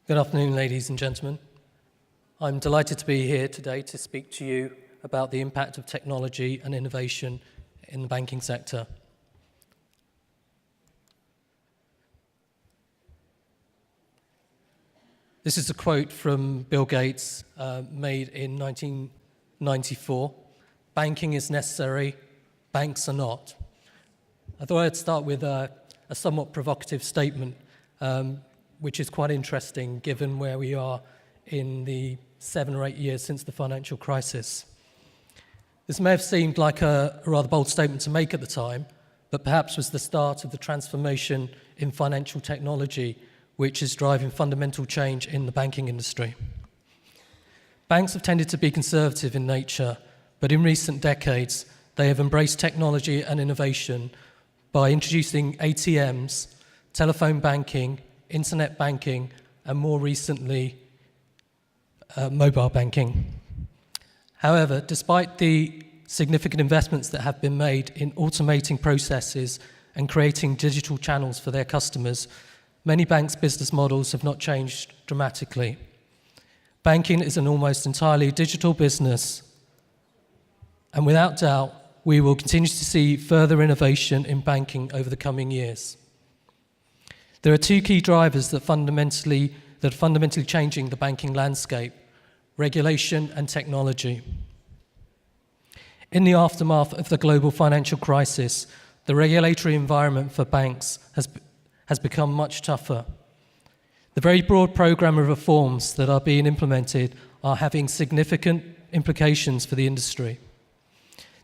Good afternoon, ladies and gentlemen. I'm delighted to be here today to speak to you about the impact of technology and innovation in the banking sector. This is a quote from Bill Gates made in 1994. Banking is necessary, banks are not. I thought I'd start with a somewhat provocative statement, which is quite interesting given where we are in the 7 or 8 years since the financial crisis. This may have seemed like a rather bold statement to make at the time, but perhaps was the start of the transformation in financial technology, which is driving fundamental change in the banking industry. Banks have tended to be conservative in nature, but in recent decades, they have embraced technology and innovation by introducing ATMs, telephone banking, internet banking, and more recently, mobile banking. However, despite the significant investments that have been made in automating processes and creating digital channels for their customers, many banks' business models have not changed dramatically. Banking is an almost entirely digital business, and without doubt, we will continue to see further innovation in banking over the coming years. There are two key drivers that are fundamentally changing the banking landscape: regulation and technology. In the aftermath of the global financial crisis, the regulatory environment for banks has become much tougher. The very broad program of reforms that are being implemented are having significant implications for the industry.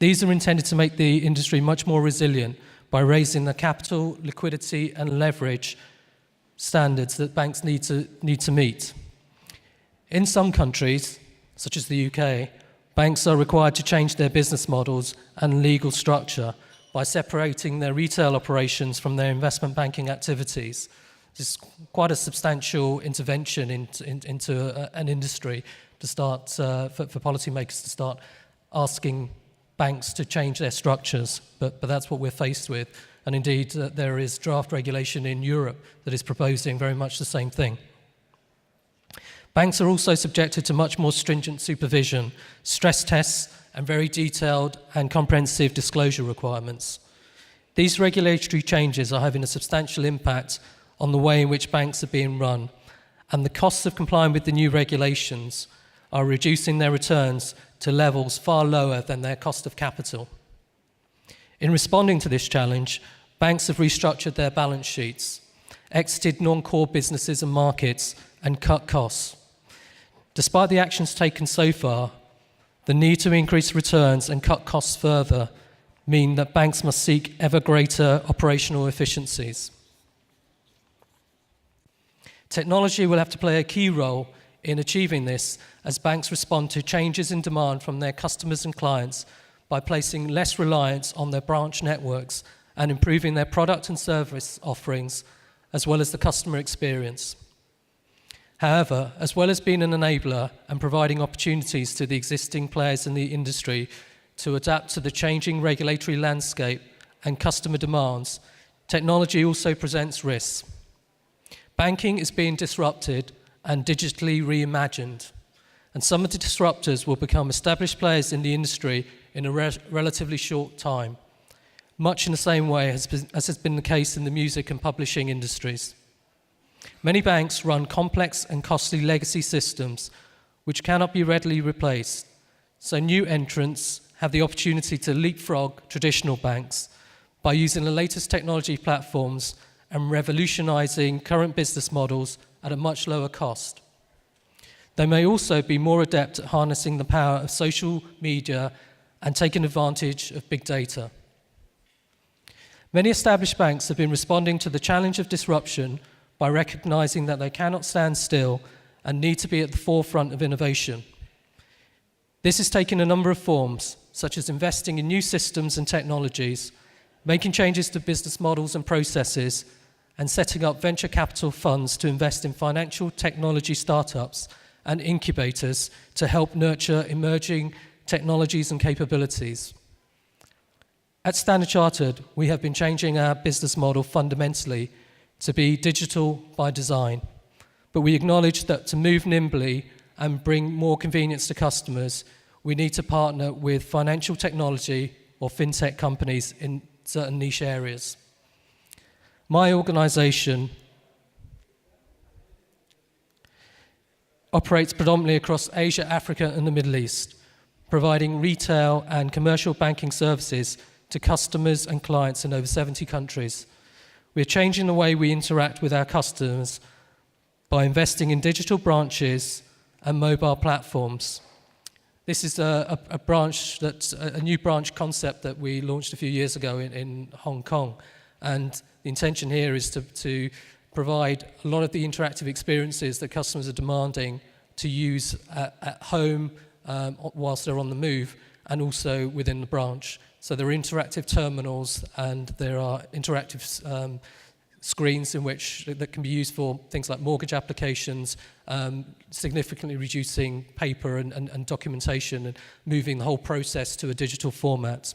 These are intended to make the industry much more resilient by raising the capital, liquidity, and leverage standards that banks need to meet. In some countries, such as the UK, banks are required to change their business models and legal structure by separating their retail operations from their investment banking activities. This is quite a substantial intervention into an industry to start, for policymakers to start asking banks to change their structures, but that's what we're faced with. And indeed, there is draft regulation in Europe that is proposing very much the same thing. Banks are also subjected to much more stringent supervision, stress tests, and very detailed and comprehensive disclosure requirements. These regulatory changes are having a substantial impact on the way in which banks are being run, and the costs of complying with the new regulations are reducing their returns to levels far lower than their cost of capital. In responding to this challenge, banks have restructured their balance sheets, exited non-core businesses and markets, and cut costs. Despite the actions taken so far, the need to increase returns and cut costs further mean that banks must seek ever greater operational efficiencies. Technology will have to play a key role in achieving this as banks respond to changes in demand from their customers and clients by placing less reliance on their branch networks and improving their product and service offerings, as well as the customer experience. However, as well as being an enabler and providing opportunities to the existing players in the industry to adapt to the changing regulatory landscape and customer demands, technology also presents risks. Banking is being disrupted and digitally reimagined, and some of the disruptors will become established players in the industry in a relatively short time, much in the same way as has been the case in the music and publishing industries. Many banks run complex and costly legacy systems which cannot be readily replaced, so new entrants have the opportunity to leapfrog traditional banks by using the latest technology platforms and revolutionizing current business models at a much lower cost. They may also be more adept at harnessing the power of social media and taking advantage of big data. Many established banks have been responding to the challenge of disruption by recognizing that they cannot stand still and need to be at the forefront of innovation. This is taking a number of forms, such as investing in new systems and technologies, making changes to business models and processes, and setting up venture capital funds to invest in financial technology startups and incubators to help nurture emerging technologies and capabilities. At Standard Chartered, we have been changing our business model fundamentally to be digital by design, But we acknowledge that to move nimbly and bring more convenience to customers, we need to partner with financial technology or fintech companies in certain niche areas. My organisation operates predominantly across Asia, Africa and the Middle East, providing retail and commercial banking services to customers and clients in over 70 countries. We're changing the way we interact with our customers by investing in digital branches and mobile platforms. This is a new branch concept that we launched a few years ago in Hong Kong. And the intention here is to provide a lot of the interactive experiences that customers are demanding to use at home whilst they're on the move, and also within the branch. So there are interactive terminals and there are interactive screens in which that can be used for things like mortgage applications, significantly reducing paper and documentation and moving the whole process to a digital format.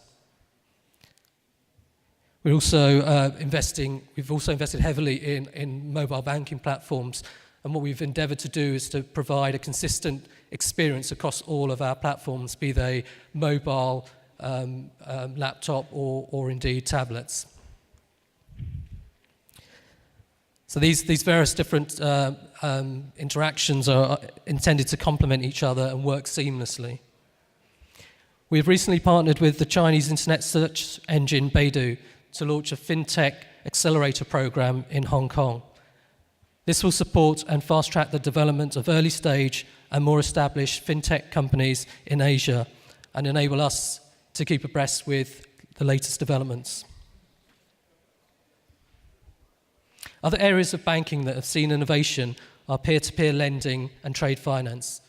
We've also invested heavily in mobile banking platforms, and what we've endeavoured to do is to provide a consistent experience across all of our platforms, be they mobile, laptop or indeed tablets. So these various different interactions are intended to complement each other and work seamlessly. We've recently partnered with the Chinese internet search engine Baidu to launch a fintech accelerator program in Hong Kong. This will support and fast-track the development of early-stage and more established fintech companies in Asia and enable us to keep abreast with the latest developments. Other areas of banking that have seen innovation are peer-to-peer lending and trade finance.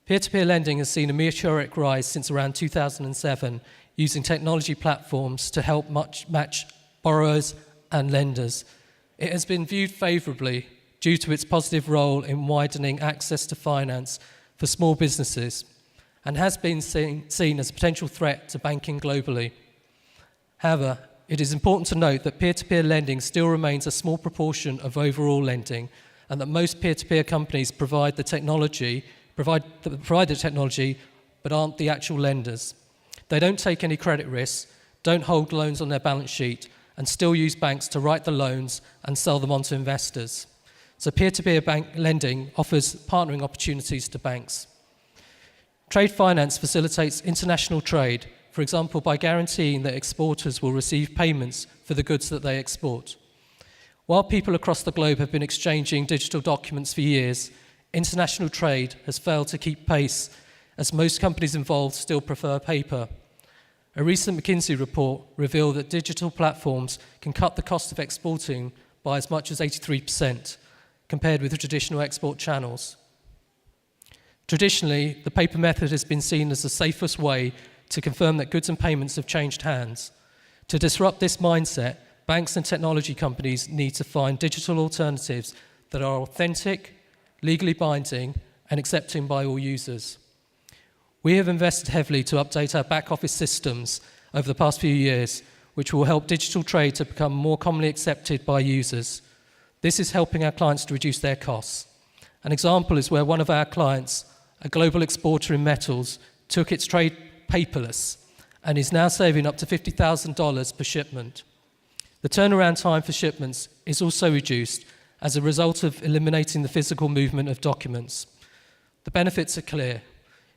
Peer-to-peer lending has seen a meteoric rise since around 2007, using technology platforms to help match borrowers and lenders. It has been viewed favourably due to its positive role in widening access to finance for small businesses, and has been seen as a potential threat to banking globally. However, it is important to note that peer-to-peer lending still remains a small proportion of overall lending, and that most peer-to-peer companies provide the technology, but aren't the actual lenders. They don't take any credit risks, don't hold loans on their balance sheet, and still use banks to write the loans and sell them on to investors. So peer-to-peer bank lending offers partnering opportunities to banks. Trade finance facilitates international trade, for example, by guaranteeing that exporters will receive payments for the goods that they export. While people across the globe have been exchanging digital documents for years, international trade has failed to keep pace, as most companies involved still prefer paper. A recent McKinsey report revealed that digital platforms can cut the cost of exporting by as much as 83%, compared with the traditional export channels. Traditionally, the paper method has been seen as the safest way to confirm that goods and payments have changed hands. To disrupt this mindset, banks and technology companies need to find digital alternatives that are authentic, legally binding, and accepted by all users. We have invested heavily to update our back-office systems over the past few years, which will help digital trade to become more commonly accepted by users. This is helping our clients to reduce their costs. An example is where one of our clients, a global exporter in metals, took its trade paperless and is now saving up to $50,000 per shipment. The turnaround time for shipments is also reduced as a result of eliminating the physical movement of documents. The benefits are clear.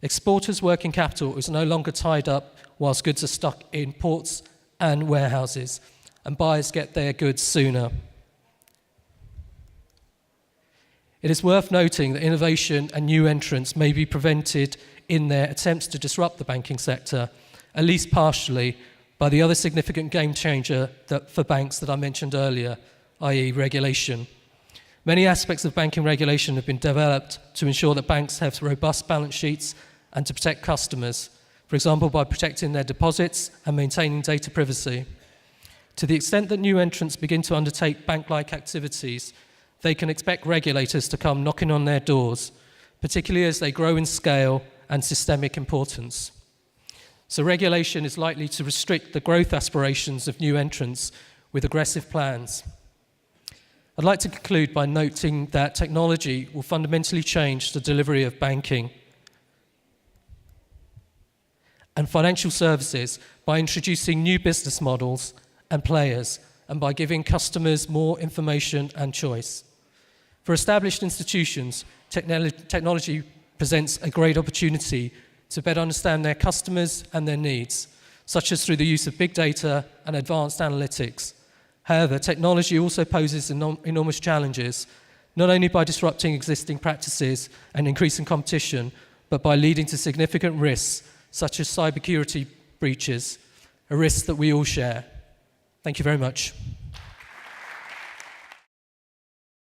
Exporters' working capital is no longer tied up whilst goods are stuck in ports and warehouses, and buyers get their goods sooner. It is worth noting that innovation and new entrants may be prevented in their attempts to disrupt the banking sector, at least partially, by the other significant game changer for banks that I mentioned earlier, i.e. regulation. Many aspects of banking regulation have been developed to ensure that banks have robust balance sheets and to protect customers, for example, by protecting their deposits and maintaining data privacy. To the extent that new entrants begin to undertake bank-like activities, they can expect regulators to come knocking on their doors, particularly as they grow in scale and systemic importance. So regulation is likely to restrict the growth aspirations of new entrants with aggressive plans. I'd like to conclude by noting that technology will fundamentally change the delivery of banking and financial services by introducing new business models and players, and by giving customers more information and choice. For established institutions, technology presents a great opportunity to better understand their customers and their needs, such as through the use of big data and advanced analytics. However, technology also poses enormous challenges, not only by disrupting existing practices and increasing competition, but by leading to significant risks, such as cybersecurity breaches, a risk that we all share. Thank you very much.